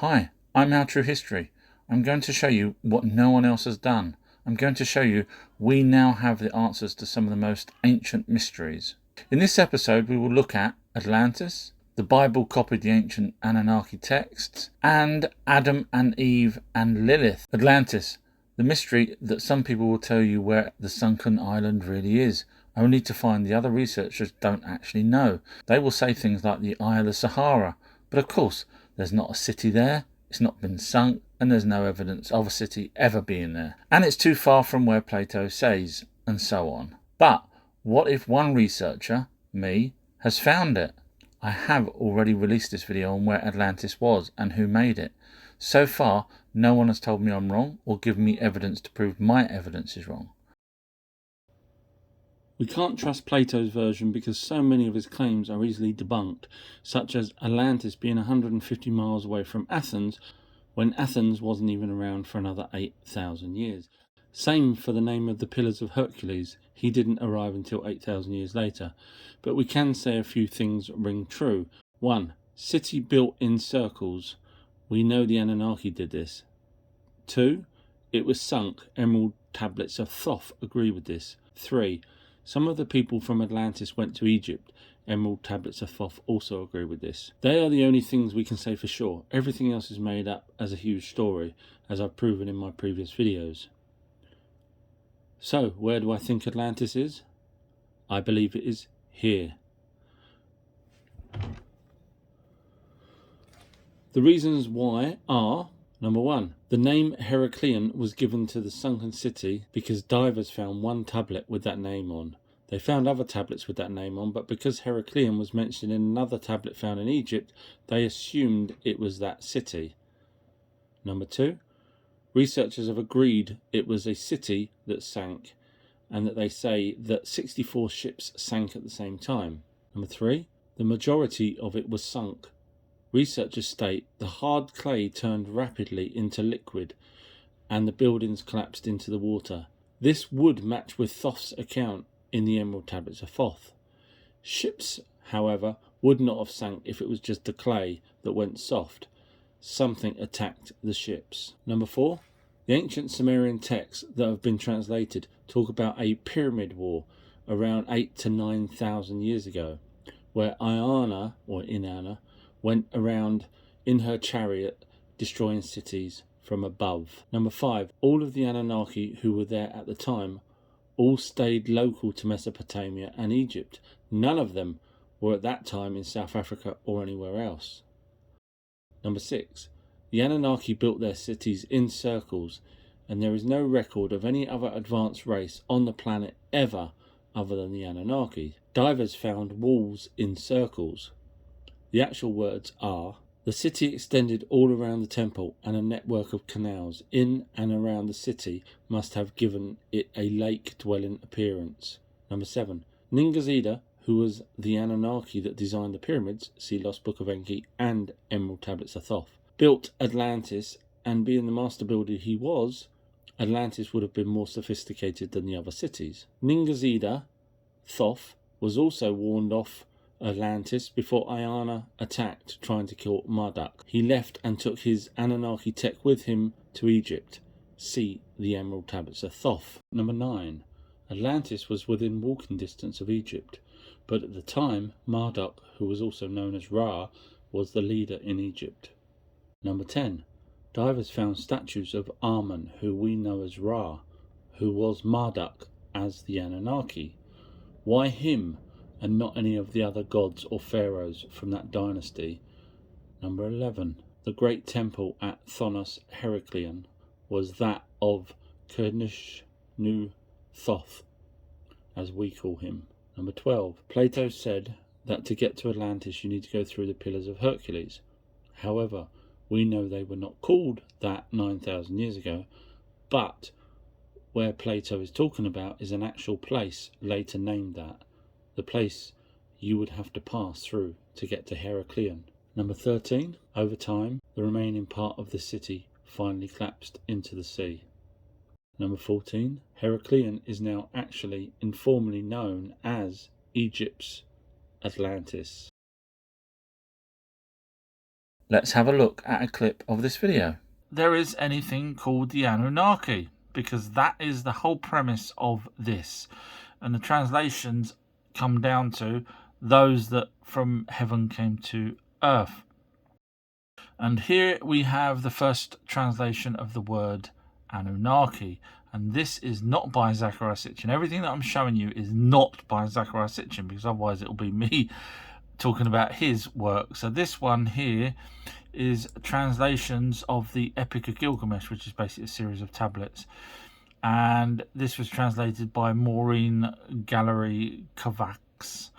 Hi, I'm Our True History. I'm going to show you what no one else has done. I'm going to show you we now have the answers to some of the most ancient mysteries. In this episode, we will look at Atlantis, the Bible copied the ancient Anunnaki texts, and Adam and Eve and Lilith. Atlantis, the mystery that some people will tell you where the sunken island really is, only to find the other researchers don't actually know. They will say things like the Eye of the Sahara, but of course, there's not a city there, it's not been sunk, and there's no evidence of a city ever being there. And it's too far from where Plato says, and so on. But what if one researcher, me, has found it? I have already released this video on where Atlantis was and who made it. So far, no one has told me I'm wrong or given me evidence to prove my evidence is wrong. We can't trust Plato's version because so many of his claims are easily debunked, such as Atlantis being 150 miles away from Athens, when Athens wasn't even around for another 8,000 years. Same for the name of the Pillars of Hercules. He didn't arrive until 8,000 years later. But we can say a few things ring true. 1. City built in circles. We know the Anunnaki did this. 2. It was sunk. Emerald tablets of Thoth agree with this. 3. Some of the people from Atlantis went to Egypt. Emerald tablets of Thoth also agree with this. They are the only things we can say for sure. Everything else is made up as a huge story, as I've proven in my previous videos. So, where do I think Atlantis is? I believe it is here. The reasons why are: number 1, the name Heraclean was given to the sunken city because divers found one tablet with that name on. They found other tablets with that name on, but because Heraclean was mentioned in another tablet found in Egypt, they assumed it was that city. Number 2, researchers have agreed it was a city that sank, and that they say that 64 ships sank at the same time. Number 3, the majority of it was sunk. Researchers state the hard clay turned rapidly into liquid and the buildings collapsed into the water. This would match with Thoth's account in the Emerald Tablets of Thoth. Ships, however, would not have sank if it was just the clay that went soft. Something attacked the ships. Number 4, the ancient Sumerian texts that have been translated talk about a pyramid war around 8,000 to 9,000 years ago, where Inanna went around in her chariot destroying cities from above. Number 5, all of the Anunnaki who were there at the time all stayed local to Mesopotamia and Egypt. None of them were at that time in South Africa or anywhere else. Number 6, the Anunnaki built their cities in circles, and there is no record of any other advanced race on the planet ever other than the Anunnaki. Divers found walls in circles. The actual words are: the city extended all around the temple, and a network of canals in and around the city must have given it a lake-dwelling appearance. Number 7, Ningazida, who was the Anunnaki that designed the pyramids, see Lost Book of Enki and Emerald Tablets of Thoth, built Atlantis, and being the master builder he was, Atlantis would have been more sophisticated than the other cities. Ningazida, Thoth, was also warned off Atlantis before Iana attacked, trying to kill Marduk. He left and took his Anunnaki tech with him to Egypt. See the Emerald Tablets of Thoth. Number 9, Atlantis was within walking distance of Egypt, but at the time Marduk, who was also known as Ra, was the leader in Egypt. Number 10, divers found statues of Amun, who we know as Ra, who was Marduk as the Anunnaki. Why him and not any of the other gods or pharaohs from that dynasty? Number 11, the great temple at Thonos Heraclean was that of Kernushnu Thoth, as we call him. Number 12, Plato said that to get to Atlantis you need to go through the Pillars of Hercules. However, we know they were not called that 9,000 years ago, but where Plato is talking about is an actual place later named that. The place you would have to pass through to get to Heraclean. Number 13, over time, the remaining part of the city finally collapsed into the sea. Number 14, Heraclean is now actually informally known as Egypt's Atlantis. Let's have a look at a clip of this video. There is anything called the Anunnaki, because that is the whole premise of this. And the translations come down to those that from heaven came to earth. And here we have the first translation of the word Anunnaki. And this is not by Zecharia Sitchin. Everything that I'm showing you is not by Zecharia Sitchin, because otherwise it will be me talking about his work. So this one here is translations of the Epic of Gilgamesh, which is basically a series of tablets. And this was translated by Maureen Gallery Kovacs.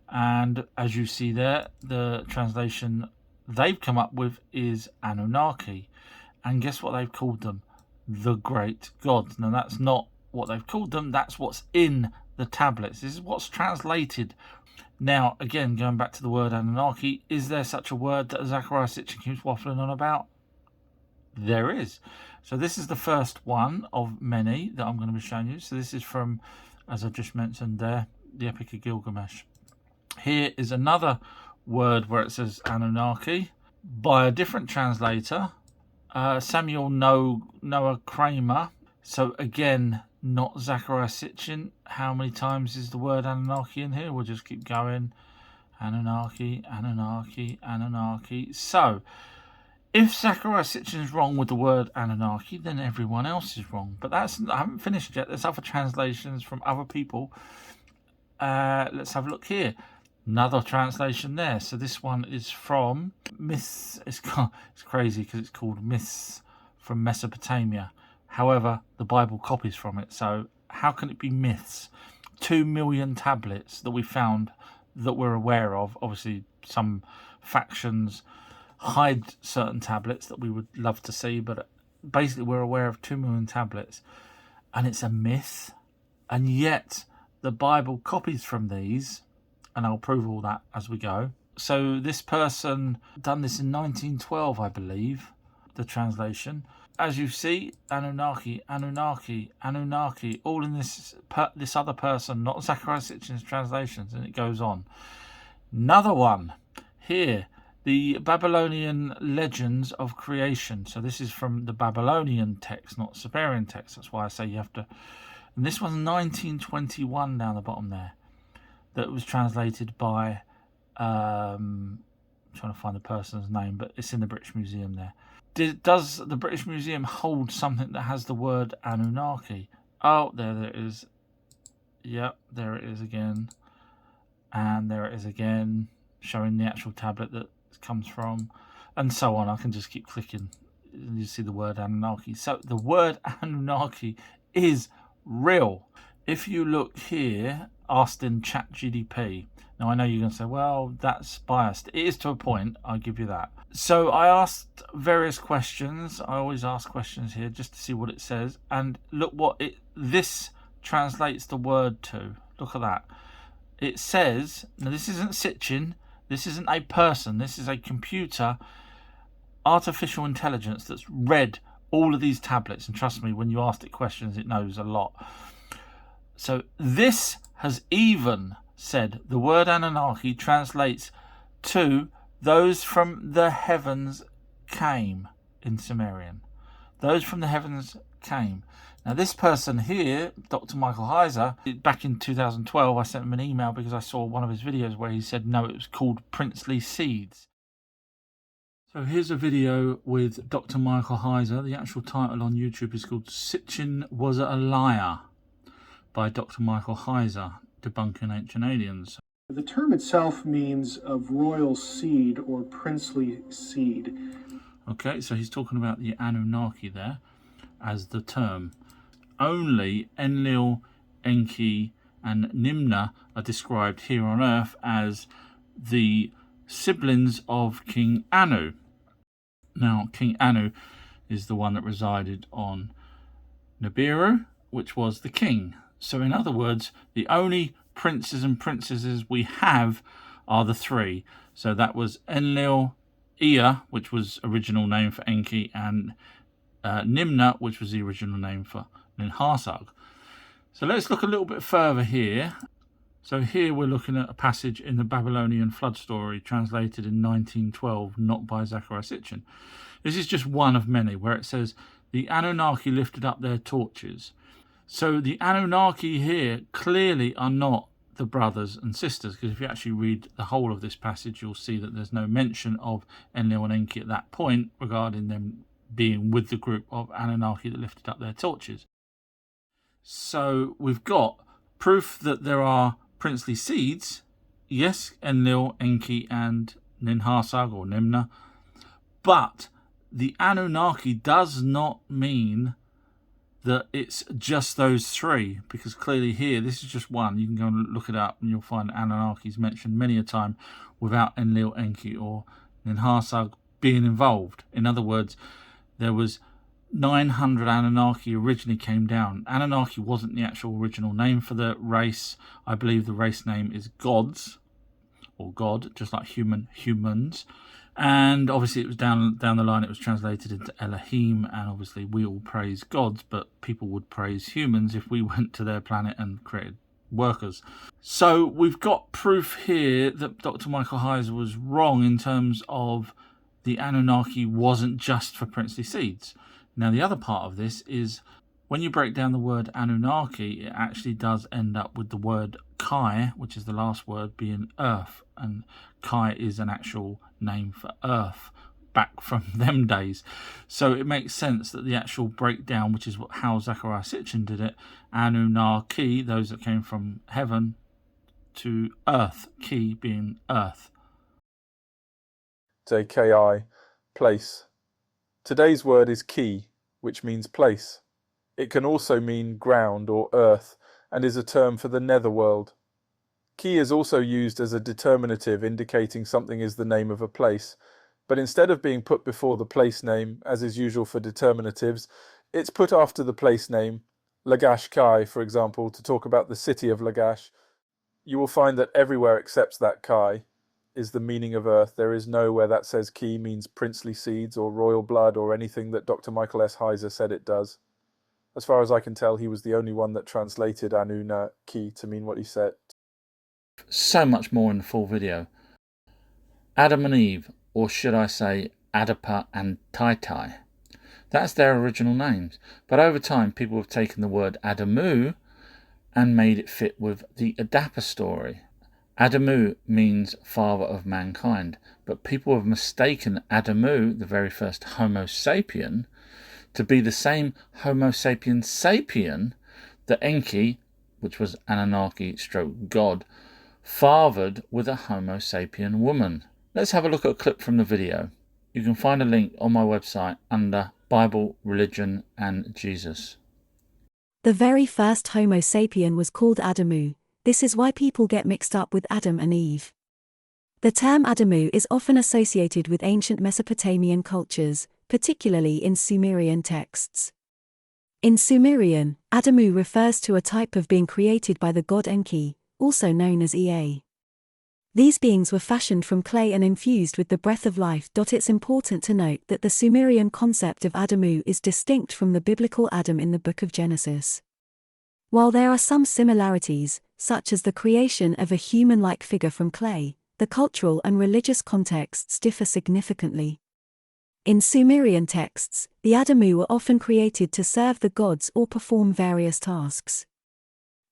And as you see there, the translation they've come up with is Anunnaki. And guess what they've called them? The Great Gods. Now that's not what they've called them, that's what's in the tablets. This is what's translated. Now, again, going back to the word Anunnaki, is there such a word that Zecharia Sitchin keeps waffling on about? There is. So this is the first one of many that I'm going to be showing you. So this is from, as I just mentioned there, the Epic of Gilgamesh. Here is another word where it says Anunnaki by a different translator, Samuel Noah Kramer. So again, not Zecharia Sitchin. How many times is the word Anunnaki in here? We'll just keep going. Anunnaki, Anunnaki, Anunnaki. So, if Zecharia Sitchin is wrong with the word Anunnaki, then everyone else is wrong. But I haven't finished yet. There's other translations from other people. Let's have a look here. Another translation there. So this one is from Myths. It's crazy because it's called Myths from Mesopotamia. However, the Bible copies from it. So how can it be myths? 2 million tablets that we found that we're aware of. Obviously, some factions hide certain tablets that we would love to see, but basically we're aware of 2 million tablets. And it's a myth. And yet the Bible copies from these, and I'll prove all that as we go. So this person done this in 1912, I believe, the translation. As you see, Anunnaki, Anunnaki, Anunnaki, all in this other person, not Zecharia Sitchin's translations, and it goes on. Another one here, the Babylonian legends of creation. So this is from the Babylonian text, not Sumerian text. That's why I say you have to. And this one's 1921 down the bottom there. That was translated by, I'm trying to find the person's name, but it's in the British Museum there. Does the British Museum hold something that has the word Anunnaki? Oh, there it is. Yep, there it is again. And there it is again, showing the actual tablet that it comes from, and so on. I can just keep clicking. You see the word Anunnaki. So the word Anunnaki is real. If you look here, asked in ChatGPT. Now I know you're going to say, well, that's biased. It is to a point, I'll give you that. So I asked various questions. I always ask questions here just to see what it says. And look what this translates the word to. Look at that. It says, now this isn't Sitchin, this isn't a person, this is a computer, artificial intelligence that's read all of these tablets. And trust me, when you ask it questions, it knows a lot. So this has even said the word Anunnaki translates to those from the heavens came in Sumerian. Those from the heavens came. Now this person here, Dr. Michael Heiser, back in 2012, I sent him an email because I saw one of his videos where he said, no, it was called Princely Seeds. So here's a video with Dr. Michael Heiser. The actual title on YouTube is called Sitchin Was a Liar by Dr. Michael Heiser, debunking ancient aliens. The term itself means of royal seed or princely seed. Okay, so he's talking about the Anunnaki there as the term. Only Enlil, Enki, and Nimna are described here on Earth as the siblings of King Anu. Now, King Anu is the one that resided on Nibiru, which was the king. So in other words, the only princes and princesses we have are the three. So that was Enlil, Ea, which was original name for Enki, and Nimna, which was the original name for Ninharsag. So let's look a little bit further here. So here we're looking at a passage in the Babylonian flood story translated in 1912, not by Zecharia Sitchin. This is just one of many where it says, the Anunnaki lifted up their torches. So the Anunnaki here clearly are not the brothers and sisters, because if you actually read the whole of this passage, you'll see that there's no mention of Enlil and Enki at that point regarding them being with the group of Anunnaki that lifted up their torches. So we've got proof that there are princely seeds. Yes, Enlil, Enki, and Ninhursag or Nimna. But the Anunnaki does not mean that it's just those three, because clearly here, this is just one. You can go and look it up and you'll find Anunnakis mentioned many a time without Enlil, Enki, or Ninhursag being involved. In other words, there was 900 Anunnaki originally came down. Anunnaki wasn't the actual original name for the race. I believe the race name is gods, or God, just like humans. And obviously it was down the line, it was translated into Elohim, and obviously we all praise gods, but people would praise humans if we went to their planet and created workers. So we've got proof here that Dr. Michael Heiser was wrong in terms of the Anunnaki wasn't just for princely seeds. Now the other part of this is when you break down the word Anunnaki, it actually does end up with the word Kai, which is the last word, being earth, and Kai is an actual name for earth back from them days. So it makes sense that the actual breakdown, which is how Zecharia Sitchin did it, Anunnaki, those that came from heaven, to earth, ki being earth. JKI, place. Today's word is ki, which means place. It can also mean ground or earth, and is a term for the netherworld. Ki is also used as a determinative indicating something is the name of a place, but instead of being put before the place name, as is usual for determinatives, it's put after the place name. Lagash Kai, for example, to talk about the city of Lagash. You will find that everywhere except that Kai is the meaning of earth. There is nowhere that says Ki means princely seeds or royal blood or anything that Dr. Michael S. Heiser said it does. As far as I can tell, he was the only one that translated Anunnaki to mean what he said. So much more in the full video. Adam and Eve, or should I say Adapa and Taitai. That's their original names, but over time people have taken the word Adamu and made it fit with the Adapa story. Adamu means father of mankind, but people have mistaken Adamu, the very first Homo sapien, to be the same Homo sapien sapien that Enki, which was Anunnaki / God, fathered with a Homo sapien woman. Let's have a look at a clip from the video. You can find a link on my website under Bible, Religion and Jesus. The very first Homo sapien was called Adamu. This is why people get mixed up with Adam and Eve. The term Adamu is often associated with ancient Mesopotamian cultures, particularly in Sumerian texts. In Sumerian, Adamu refers to a type of being created by the god Enki, also known as Ea. These beings were fashioned from clay and infused with the breath of life. It's important to note that the Sumerian concept of Adamu is distinct from the biblical Adam in the book of Genesis. While there are some similarities, such as the creation of a human-like figure from clay, the cultural and religious contexts differ significantly. In Sumerian texts, the Adamu were often created to serve the gods or perform various tasks.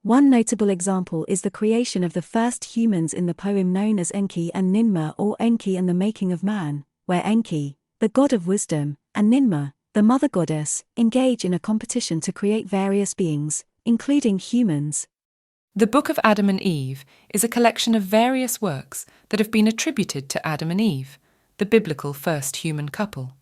One notable example is the creation of the first humans in the poem known as Enki and Ninmah, or Enki and the Making of Man, where Enki, the god of wisdom, and Ninmah, the mother goddess, engage in a competition to create various beings, including humans. The Book of Adam and Eve is a collection of various works that have been attributed to Adam and Eve, the biblical first human couple.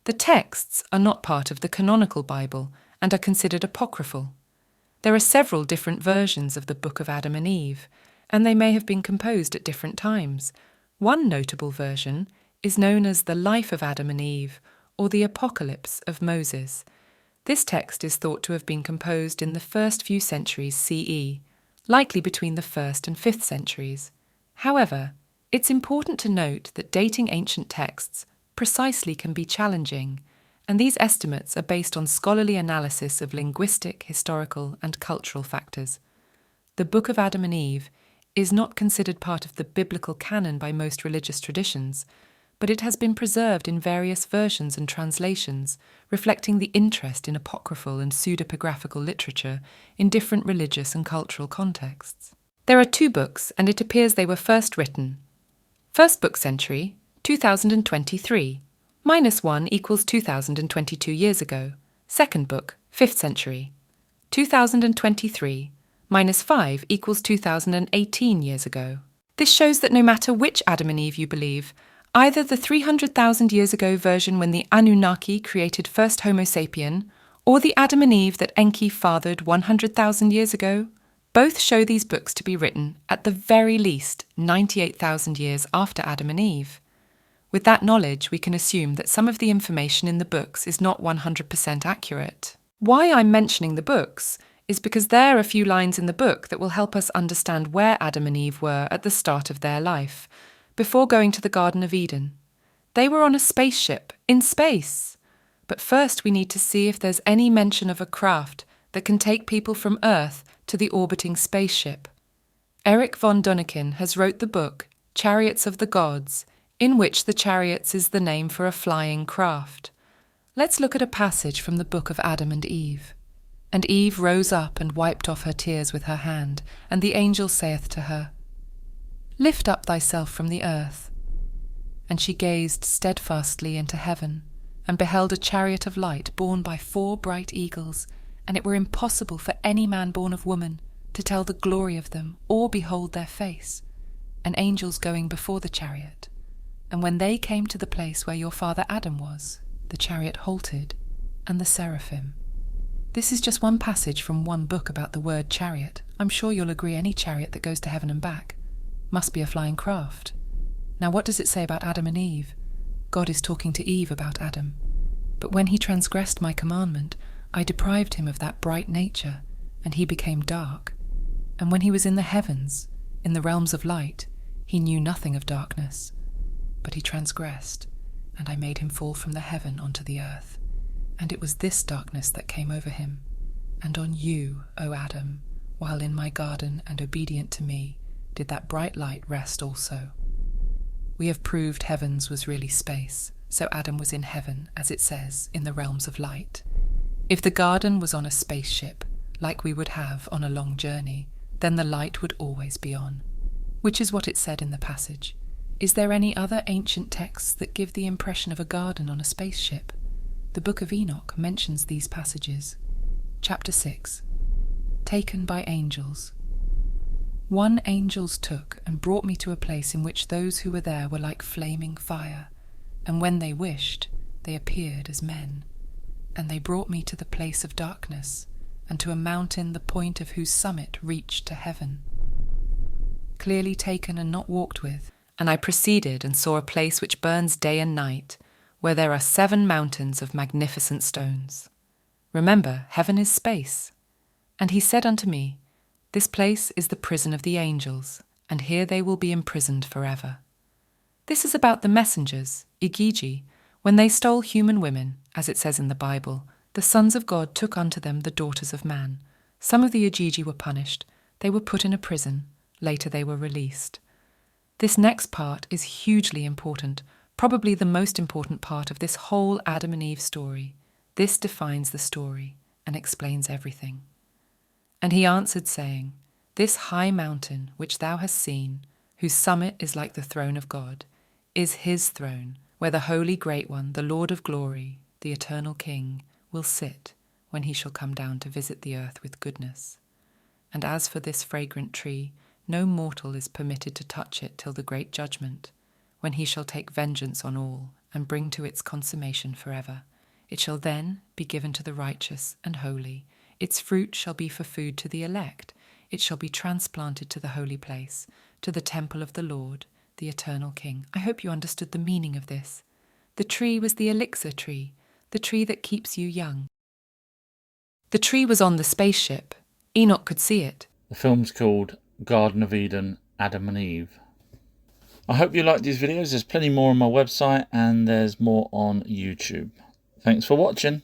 The texts are not part of the canonical Bible and are considered apocryphal. There are several different versions of the Book of Adam and Eve, and they may have been composed at different times. One notable version is known as the Life of Adam and Eve, or the Apocalypse of Moses. This text is thought to have been composed in the first few centuries CE, likely between the 1st and 5th centuries. However, it's important to note that dating ancient texts precisely can be challenging, and these estimates are based on scholarly analysis of linguistic, historical, and cultural factors. The Book of Adam and Eve is not considered part of the biblical canon by most religious traditions, but it has been preserved in various versions and translations, reflecting the interest in apocryphal and pseudepigraphical literature in different religious and cultural contexts. There are 2 books, and it appears they were first written. First book century, 2023. -1 equals 2022 years ago. Second book, 5th century. 2023 minus 5 equals 2018 years ago. This shows that no matter which Adam and Eve you believe, either the 300,000 years ago version when the Anunnaki created first Homo sapien, or the Adam and Eve that Enki fathered 100,000 years ago, both show these books to be written at the very least 98,000 years after Adam and Eve. With that knowledge, we can assume that some of the information in the books is not 100% accurate. Why I'm mentioning the books is because there are a few lines in the book that will help us understand where Adam and Eve were at the start of their life, before going to the Garden of Eden. They were on a spaceship, in space. But first we need to see if there's any mention of a craft that can take people from Earth to the orbiting spaceship. Erich von Däniken has wrote the book Chariots of the Gods, in which the chariots is the name for a flying craft. Let's look at a passage from the book of Adam and Eve. And Eve rose up and wiped off her tears with her hand, and the angel saith to her, Lift up thyself from the earth. And she gazed steadfastly into heaven, and beheld a chariot of light borne by 4 bright eagles, and it were impossible for any man born of woman to tell the glory of them, or behold their face, and angels going before the chariot. And when they came to the place where your father Adam was, the chariot halted, and the seraphim. This is just one passage from one book about the word chariot. I'm sure you'll agree any chariot that goes to heaven and back must be a flying craft. Now what does it say about Adam and Eve? God is talking to Eve about Adam. But when he transgressed my commandment, I deprived him of that bright nature, and he became dark. And when he was in the heavens, in the realms of light, he knew nothing of darkness. But he transgressed, and I made him fall from the heaven onto the earth. And it was this darkness that came over him. And on you, O Adam, while in my garden and obedient to me, did that bright light rest also. We have proved heavens was really space, so Adam was in heaven, as it says, in the realms of light. If the garden was on a spaceship, like we would have on a long journey, then the light would always be on, which is what it said in the passage. Is there any other ancient texts that give the impression of a garden on a spaceship? The Book of Enoch mentions these passages. Chapter 6. Taken by angels. 1 angels took and brought me to a place in which those who were there were like flaming fire, and when they wished, they appeared as men. And they brought me to the place of darkness, and to a mountain the point of whose summit reached to heaven. Clearly taken and not walked with, and I proceeded and saw a place which burns day and night, where there are 7 mountains of magnificent stones. Remember, heaven is space. And he said unto me, This place is the prison of the angels, and here they will be imprisoned forever. This is about the messengers, Igigi, when they stole human women, as it says in the Bible. The sons of God took unto them the daughters of man. Some of the Igigi were punished. They were put in a prison. Later they were released. This next part is hugely important, probably the most important part of this whole Adam and Eve story. This defines the story and explains everything. And he answered, saying, This high mountain which thou hast seen, whose summit is like the throne of God, is his throne, where the Holy Great One, the Lord of glory, the eternal King, will sit when he shall come down to visit the earth with goodness. And as for this fragrant tree, no mortal is permitted to touch it till the great judgment, when he shall take vengeance on all, and bring to its consummation forever. It shall then be given to the righteous and holy. Its fruit shall be for food to the elect. It shall be transplanted to the holy place, to the temple of the Lord, the eternal King. I hope you understood the meaning of this. The tree was the elixir tree, the tree that keeps you young. The tree was on the spaceship. Enoch could see it. The film's called Garden of Eden, Adam and Eve. I hope you like these videos. There's plenty more on my website and there's more on YouTube. Thanks for watching.